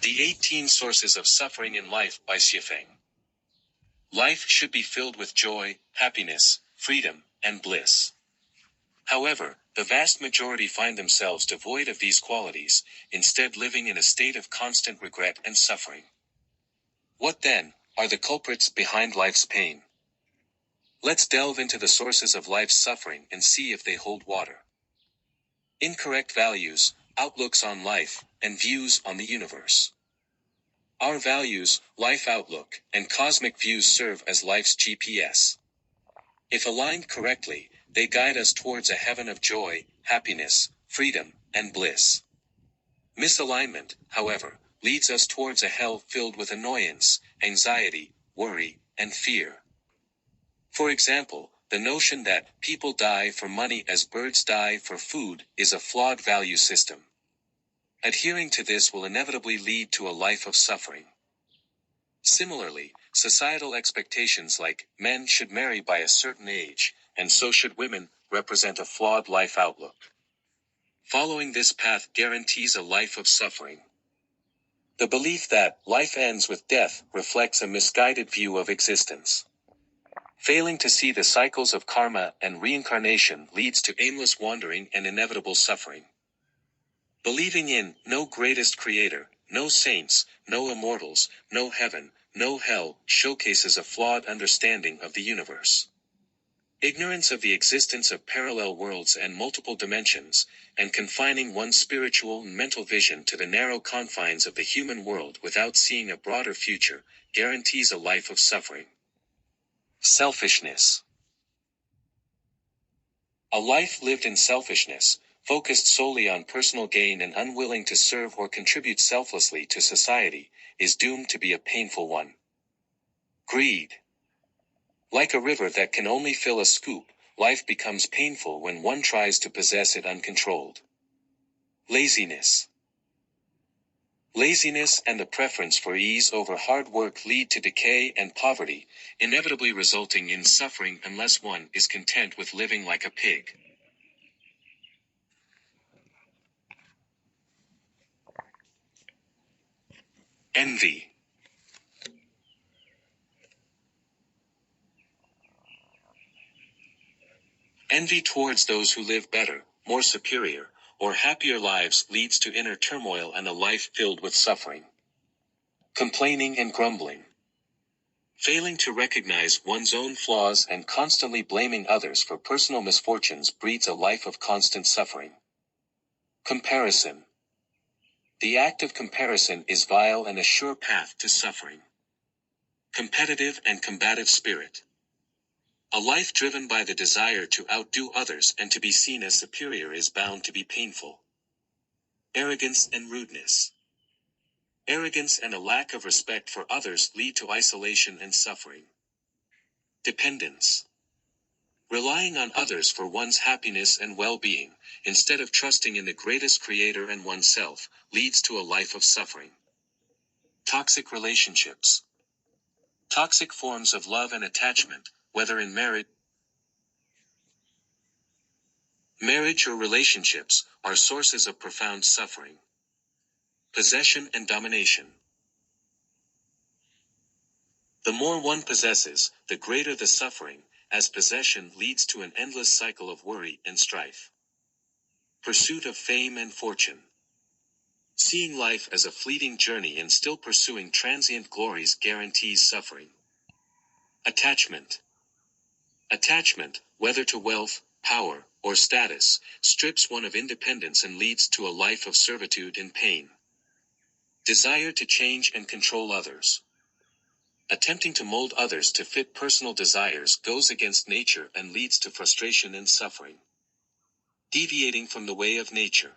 The 18 Sources of Suffering in Life by Xuefeng. Life should be filled with joy, happiness, freedom, and bliss. However, the vast majority find themselves devoid of these qualities, instead living in a state of constant regret and suffering. What then are the culprits behind life's pain? Let's delve into the sources of life's suffering and see if they hold water. Incorrect values, outlooks on life, and views on the universe. Our values, life outlook, and cosmic views serve as life's GPS. If aligned correctly, they guide us towards a heaven of joy, happiness, freedom, and bliss. Misalignment, however, leads us towards a hell filled with annoyance, anxiety, worry, and fear. For example, the notion that people die for money as birds die for food is a flawed value system. Adhering to this will inevitably lead to a life of suffering. Similarly, societal expectations like men should marry by a certain age, and so should women, represent a flawed life outlook. Following this path guarantees a life of suffering. The belief that life ends with death reflects a misguided view of existence. Failing to see the cycles of karma and reincarnation leads to aimless wandering and inevitable suffering. Believing in no greatest creator, no saints, no immortals, no heaven, no hell showcases a flawed understanding of the universe. Ignorance of the existence of parallel worlds and multiple dimensions, and confining one's spiritual and mental vision to the narrow confines of the human world without seeing a broader future, guarantees a life of suffering. Selfishness. A life lived in selfishness, focused solely on personal gain and unwilling to serve or contribute selflessly to society, is doomed to be a painful one. Greed. Like a river that can only fill a scoop, life becomes painful when one tries to possess it uncontrolled. Laziness. Laziness and the preference for ease over hard work lead to decay and poverty, inevitably resulting in suffering unless one is content with living like a pig. Envy. Envy towards those who live better, more superior, or happier lives leads to inner turmoil and a life filled with suffering. Complaining and grumbling. Failing to recognize one's own flaws and constantly blaming others for personal misfortunes breeds a life of constant suffering. Comparison. The act of comparison is vile and a sure path to suffering. Competitive and combative spirit. A life driven by the desire to outdo others and to be seen as superior is bound to be painful. Arrogance and rudeness. Arrogance and a lack of respect for others lead to isolation and suffering. Dependence. Relying on others for one's happiness and well-being, instead of trusting in the greatest creator and oneself, leads to a life of suffering. Toxic relationships. Toxic forms of love and attachment, whether in marriage or relationships, are sources of profound suffering. Possession and domination. The more one possesses, the greater the suffering, as possession leads to an endless cycle of worry and strife. Pursuit of fame and fortune. Seeing life as a fleeting journey and still pursuing transient glories guarantees suffering. Attachment. Attachment, whether to wealth, power, or status, strips one of independence and leads to a life of servitude and pain. Desire to change and control others. Attempting to mold others to fit personal desires goes against nature and leads to frustration and suffering. Deviating from the way of nature.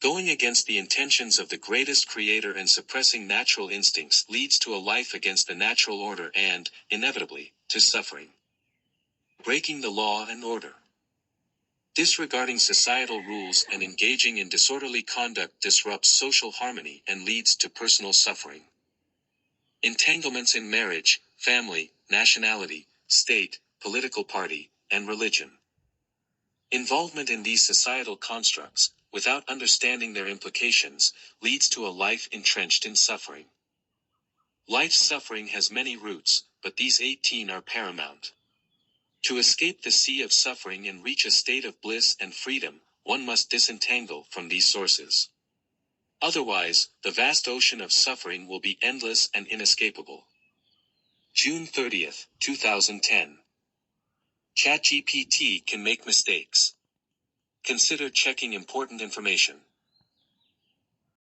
Going against the intentions of the greatest creator and suppressing natural instincts leads to a life against the natural order and, inevitably, to suffering. Breaking the law and order. Disregarding societal rules and engaging in disorderly conduct disrupts social harmony and leads to personal suffering. Entanglements in marriage, family, nationality, state, political party, and religion. Involvement in these societal constructs, without understanding their implications, leads to a life entrenched in suffering. Life's suffering has many roots, but these 18 are paramount. To escape the sea of suffering and reach a state of bliss and freedom, one must disentangle from these sources. Otherwise, the vast ocean of suffering will be endless and inescapable. June 30th, 2010. ChatGPT can make mistakes. Consider checking important information.